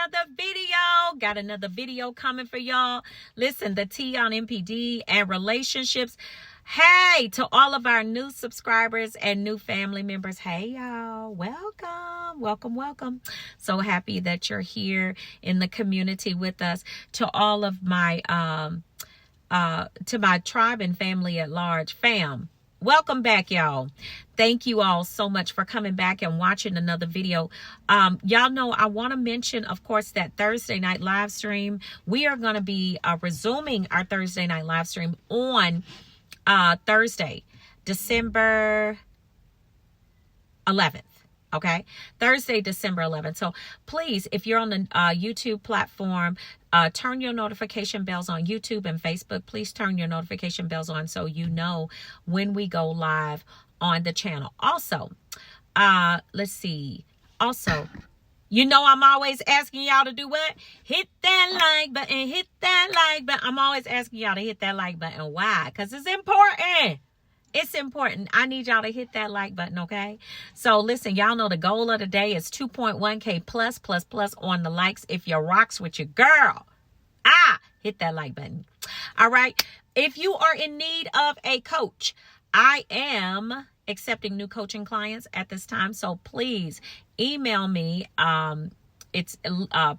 another video. Got another video coming for y'all. Listen, the T on MPD and relationships. Hey, to all of our new subscribers and new family members. Hey, y'all. Welcome, welcome, welcome. So happy that you're here in the community with us. To all of my, to my tribe and family at large, fam. Welcome back, y'all. Thank you all so much for coming back and watching another video. Y'all know I want to mention, of course, that Thursday night live stream. We are going to be resuming our Thursday night live stream on Thursday, December 11th. Okay, Thursday, December 11th. So please, if you're on the YouTube platform, turn your notification bells on YouTube and Facebook. Please turn your notification bells on so you know when we go live on the channel. Also, let's see. Also, you know I'm always asking y'all to do what? Hit that like button. Hit that like button. I'm always asking y'all to hit that like button. Why? Because it's important. It's important. I need y'all to hit that like button, okay? So listen, y'all know the goal of the day is 2.1K plus on the likes if you rocks with your girl. Hit that like button. All right. If you are in need of a coach, I am accepting new coaching clients at this time. So please email me. It's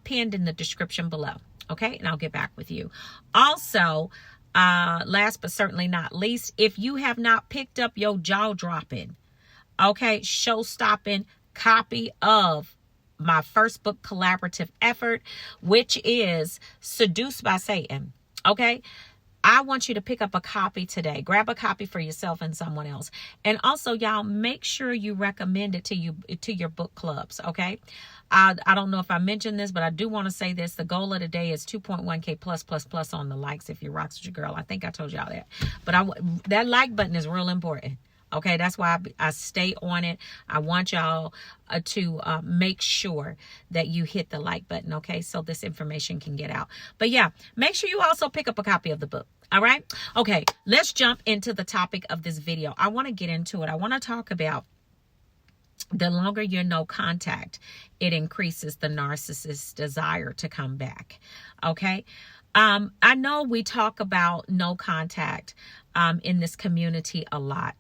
pinned in the description below. Okay. And I'll get back with you. Also, last but certainly not least, if you have not picked up your jaw-dropping, okay, show-stopping copy of my first book collaborative effort, which is Seduced by Satan, okay, I want you to pick up a copy today. Grab a copy for yourself and someone else. And also, y'all, make sure you recommend it to your book clubs, okay? I don't know if I mentioned this, but I do want to say this. The goal of the day is 2.1K plus on the likes if you rocks with your girl. I think I told y'all that. But that like button is real important. Okay, that's why I stay on it. I want y'all to make sure that you hit the like button, okay, so this information can get out. But yeah, make sure you also pick up a copy of the book, all right? Okay, let's jump into the topic of this video. I want to get into it. I want to talk about the longer you're no contact, it increases the narcissist's desire to come back, okay? I know we talk about no contact in this community a lot.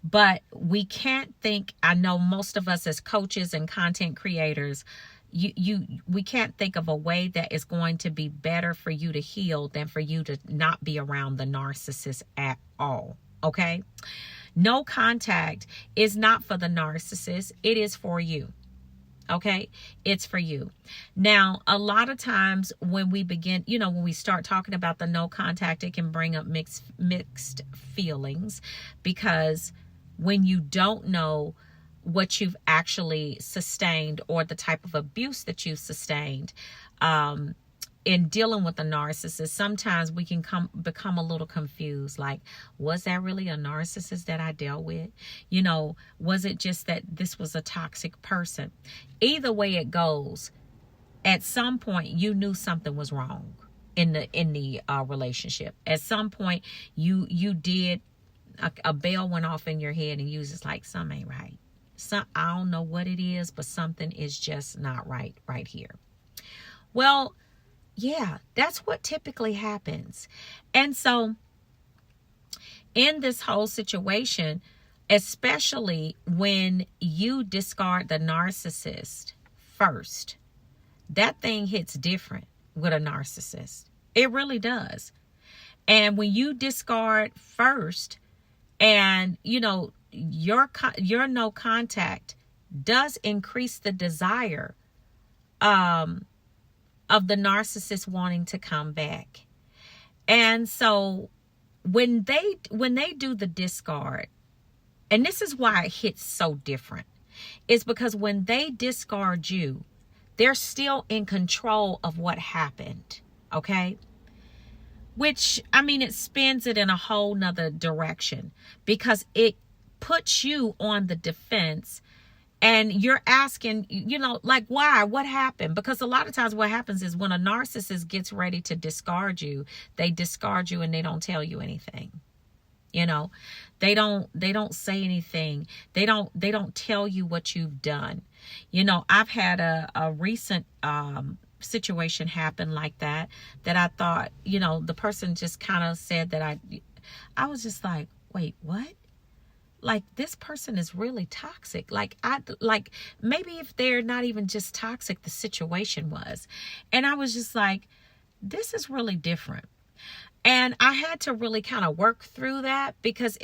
But we can't think, I know most of us as coaches and content creators, we can't think of a way that is going to be better for you to heal than for you to not be around the narcissist at all. Okay? No contact is not for the narcissist. It is for you. Okay, it's for you. Now, a lot of times when we begin, when we start talking about the no contact, it can bring up mixed feelings, because when you don't know what you've actually sustained or the type of abuse that you've sustained, in dealing with a narcissist, sometimes we can become a little confused. Like, was that really a narcissist that I dealt with? Was it just that this was a toxic person? Either way it goes, at some point you knew something was wrong in the relationship. At some point you did, a bell went off in your head and you was just like, something ain't right. I don't know what it is, but something is just not right here. Well, yeah, that's what typically happens. And so in this whole situation, especially when you discard the narcissist first, that thing hits different with a narcissist. It really does. And when you discard first, and your no contact does increase the desire of the narcissist wanting to come back. And so when they do the discard, and this is why it hits so different, is because when they discard you, they're still in control of what happened. Okay? Which, it spins it in a whole nother direction, because it puts you on the defense. And you're asking, like, why? What happened? Because a lot of times what happens is when a narcissist gets ready to discard you, they discard you and they don't tell you anything. They don't say anything. They don't tell you what you've done. I've had a recent situation happened like that I thought, you know, the person just kind of said that I was just like, wait, what? Like, this person is really toxic. Like, maybe if they're not even just toxic, the situation was. And I was just like, this is really different. And I had to really kind of work through that, because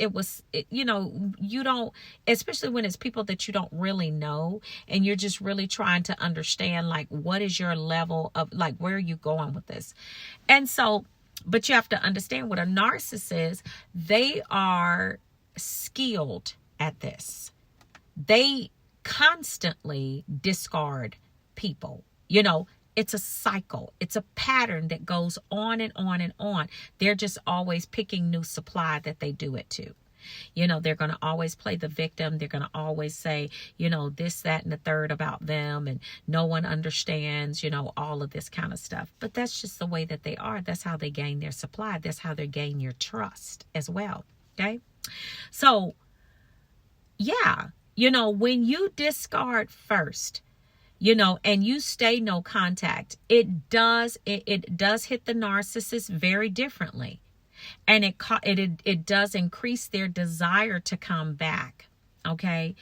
you know, you don't, especially when it's people that you don't really know, and you're just really trying to understand, like, what is your level of, like, where are you going with this? And so, but you have to understand, what a narcissist, they are skilled at this. They constantly discard people. You know, it's a cycle. It's a pattern that goes on and on and on. They're just always picking new supply that they do it to. You know, they're going to always play the victim. They're going to always say, you know, this, that, and the third about them, and no one understands, you know, all of this kind of stuff. But that's just the way that they are. That's how they gain their supply. That's how they gain your trust as well. Okay. So, yeah, you know, when you discard first, you know, and you stay no contact, it does hit the narcissist very differently. And it does increase their desire to come back. Okay.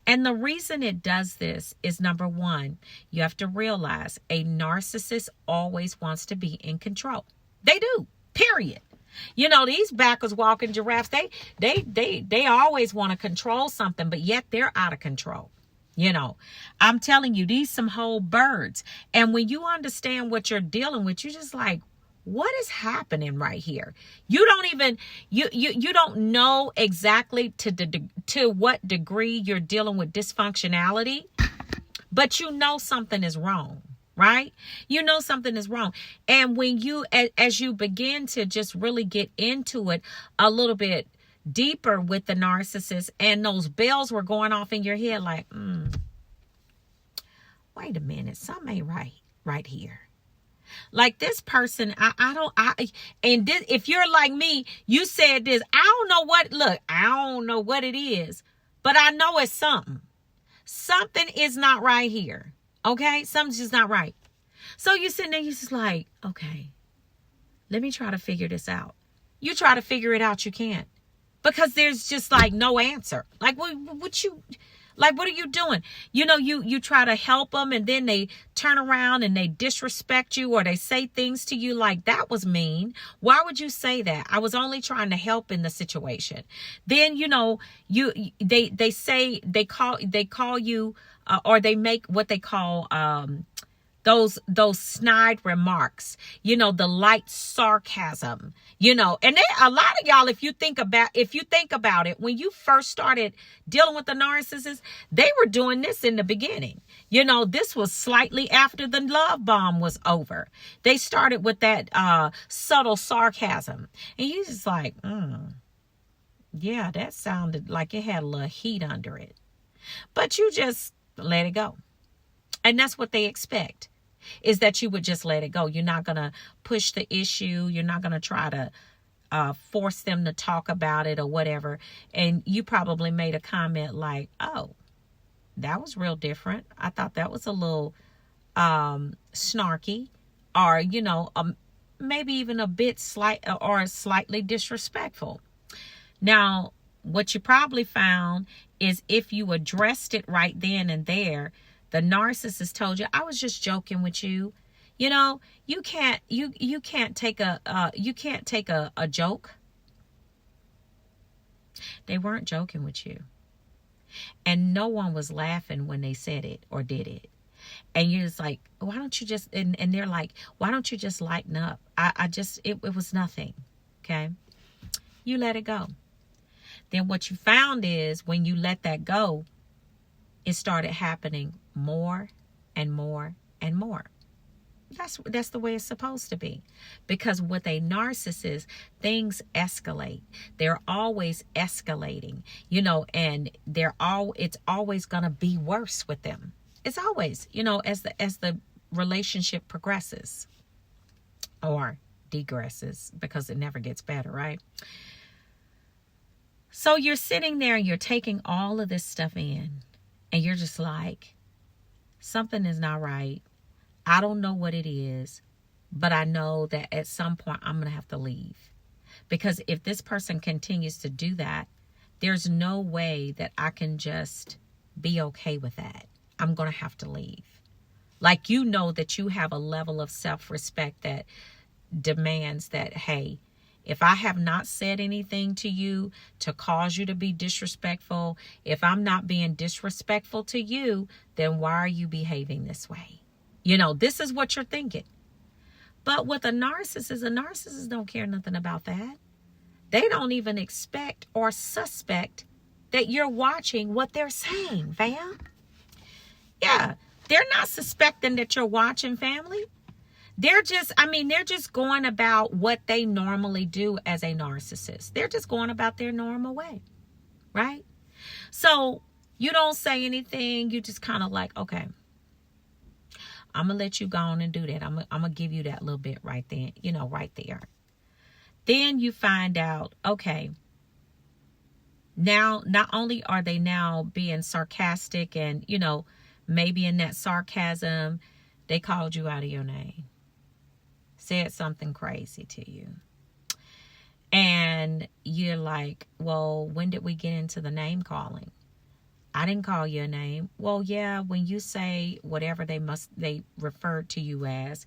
And the reason it does this is, number one, you have to realize a narcissist always wants to be in control. They do, period. You know, these backwards walking giraffes, they always want to control something, but yet they're out of control. You know, I'm telling you, these some whole birds. And when you understand what you're dealing with, you're just like, what is happening right here? You don't even, you don't know exactly to what degree you're dealing with dysfunctionality, but you know something is wrong. Right? You know something is wrong. And when you, as you begin to just really get into it a little bit deeper with the narcissist, and those bells were going off in your head like, wait a minute, something ain't right here. Like, this person, if you're like me, you said this, I don't know what it is, but I know it's something. Something is not right here. Okay, something's just not right. So you're sitting there, you're just like, okay, let me try to figure this out. You try to figure it out, you can't. Because there's just like no answer. Like, what are you doing? You know, you try to help them, and then they turn around and they disrespect you, or they say things to you like, that was mean. Why would you say that? I was only trying to help in the situation. Then, you know, they call you, or they make what they call those snide remarks, you know, the light sarcasm, you know. And a lot of y'all, if you think about it, when you first started dealing with the narcissist, they were doing this in the beginning. You know, this was slightly after the love bomb was over. They started with that subtle sarcasm, and you just like, yeah, that sounded like it had a little heat under it. But you just let it go. And that's what they expect, is that you would just let it go. You're not going to push the issue. You're not going to try to force them to talk about it or whatever. And you probably made a comment like, oh, that was real different. I thought that was a little snarky, or, you know, maybe even a bit slightly disrespectful. Now, what you probably found is, if you addressed it right then and there, the narcissist told you, I was just joking with you. You know, you can't take a joke. They weren't joking with you. And no one was laughing when they said it or did it. And you're just like, why don't you just, and they're like, why don't you just lighten up? It was nothing. Okay. You let it go. Then what you found is, when you let that go, it started happening more and more and more. That's the way it's supposed to be. Because with a narcissist, things escalate. They're always escalating, you know, and it's always going to be worse with them. It's always, you know, as the relationship progresses or degresses, because it never gets better, right? So you're sitting there and you're taking all of this stuff in, and you're just like, something is not right. I don't know what it is, but I know that at some point I'm going to have to leave. Because if this person continues to do that, there's no way that I can just be okay with that. I'm going to have to leave. Like, you know that you have a level of self-respect that demands that, hey, if I have not said anything to you to cause you to be disrespectful, if I'm not being disrespectful to you, then why are you behaving this way? You know, this is what you're thinking. But with a narcissist don't care nothing about that. They don't even expect or suspect that you're watching what they're saying, fam. Yeah, they're not suspecting that you're watching, family. They're just going about what they normally do as a narcissist. They're just going about their normal way, right? So you don't say anything. You just kind of like, okay, I'm going to let you go on and do that. I'm going to give you that little bit right then, right there. Then you find out, okay, now not only are they now being sarcastic and, maybe in that sarcasm, they called you out of your name, said something crazy to you. And you're like, well, when did we get into the name calling? I didn't call you a name. Well, yeah, when you say whatever they referred to you as,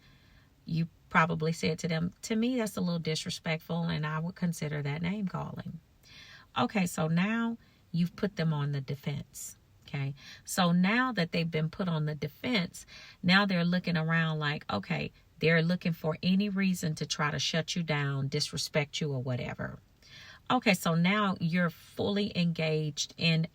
you probably said to them, to me, that's a little disrespectful, and I would consider that name calling. Okay, so now you've put them on the defense. Okay, so now that they've been put on the defense, now they're looking around like, okay, they're looking for any reason to try to shut you down, disrespect you, or whatever. Okay, so now you're fully engaged in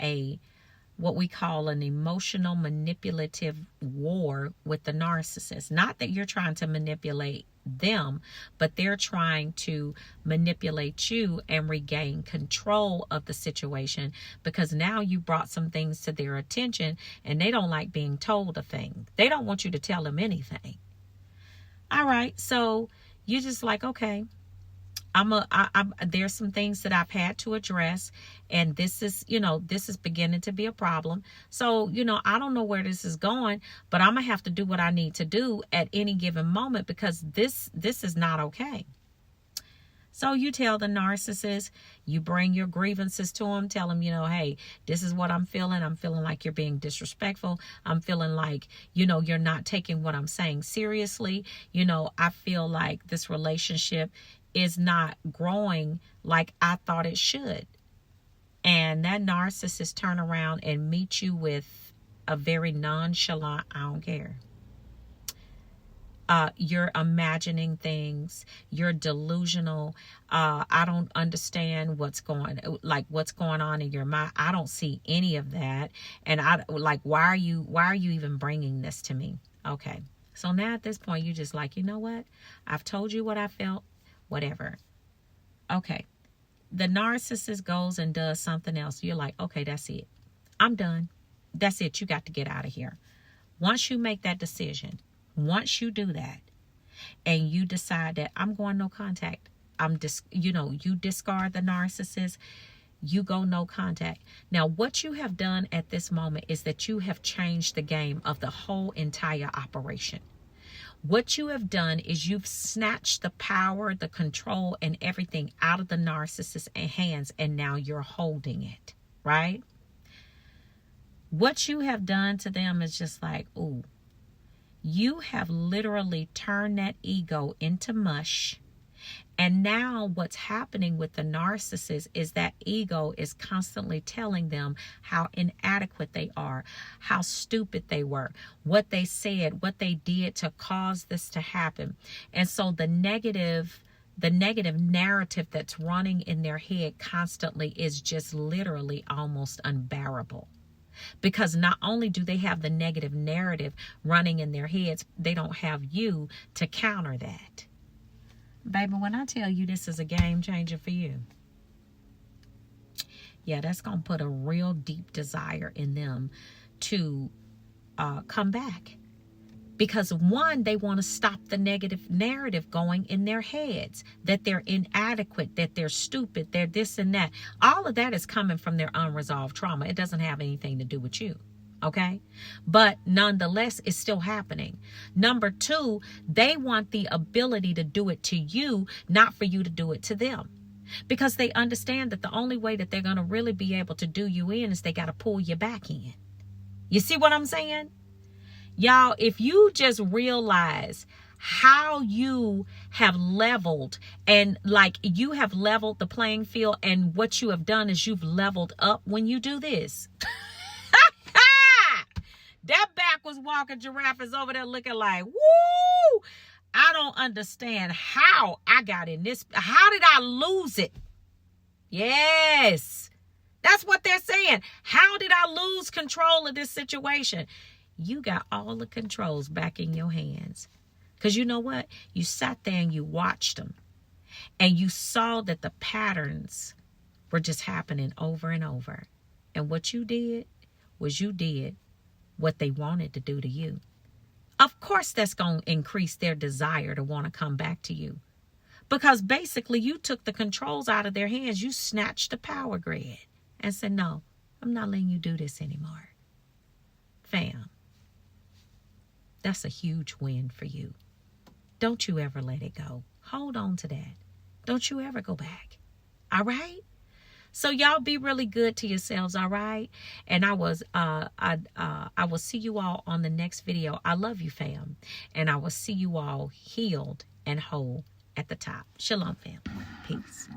what we call an emotional manipulative war with the narcissist. Not that you're trying to manipulate them, but they're trying to manipulate you and regain control of the situation, because now you brought some things to their attention and they don't like being told a thing. They don't want you to tell them anything. All right, so you're just like, okay, there's some things that I've had to address, and this is beginning to be a problem. So, I don't know where this is going, but I'm gonna have to do what I need to do at any given moment, because this is not okay. So you tell the narcissist, you bring your grievances to them, tell them, hey, this is what I'm feeling. I'm feeling like you're being disrespectful. I'm feeling like, you're not taking what I'm saying seriously. I feel like this relationship is not growing like I thought it should. And that narcissist turn around and meet you with a very nonchalant, I don't care. You're imagining things. You're delusional. I don't understand what's going on in your mind. I don't see any of that. And why are you even bringing this to me? Okay. So now at this point, you just like, you know what? I've told you what I felt. Whatever. Okay. The narcissist goes and does something else. You're like, okay, that's it. I'm done. That's it. You got to get out of here. Once you make that decision, once you do that, and you decide that I'm going no contact, you discard the narcissist, you go no contact. Now, what you have done at this moment is that you have changed the game of the whole entire operation. What you have done is you've snatched the power, the control, and everything out of the narcissist's hands, and now you're holding it, right? What you have done to them is just like, ooh, you have literally turned that ego into mush. And now what's happening with the narcissist is that ego is constantly telling them how inadequate they are, how stupid they were, what they said, what they did to cause this to happen. And so the negative narrative that's running in their head constantly is just literally almost unbearable. Because not only do they have the negative narrative running in their heads, they don't have you to counter that. Baby, when I tell you this is a game changer for you, yeah, that's going to put a real deep desire in them to come back. Because one, they want to stop the negative narrative going in their heads, that they're inadequate, that they're stupid, they're this and that. All of that is coming from their unresolved trauma. It doesn't have anything to do with you. Okay. But nonetheless, it's still happening. Number two, they want the ability to do it to you, not for you to do it to them. Because they understand that the only way that they're going to really be able to do you in is they got to pull you back in. You see what I'm saying? Y'all, if you just realize how you have leveled and like you have leveled the playing field, and what you have done is you've leveled up when you do this. That backwards walking giraffe is over there looking like, woo! I don't understand how I got in this. How did I lose it? Yes. That's what they're saying. How did I lose control of this situation? You got all the controls back in your hands. Because you know what? You sat there and you watched them. And you saw that the patterns were just happening over and over. And what you did was you did what they wanted to do to you. Of course, that's going to increase their desire to want to come back to you. Because basically, you took the controls out of their hands. You snatched the power grid and said, no, I'm not letting you do this anymore. Fam, that's a huge win for you. Don't you ever let it go. Hold on to that. Don't you ever go back. All right? So y'all be really good to yourselves, all right? And I will see you all on the next video. I love you, fam. And I will see you all healed and whole at the top. Shalom, family. Peace.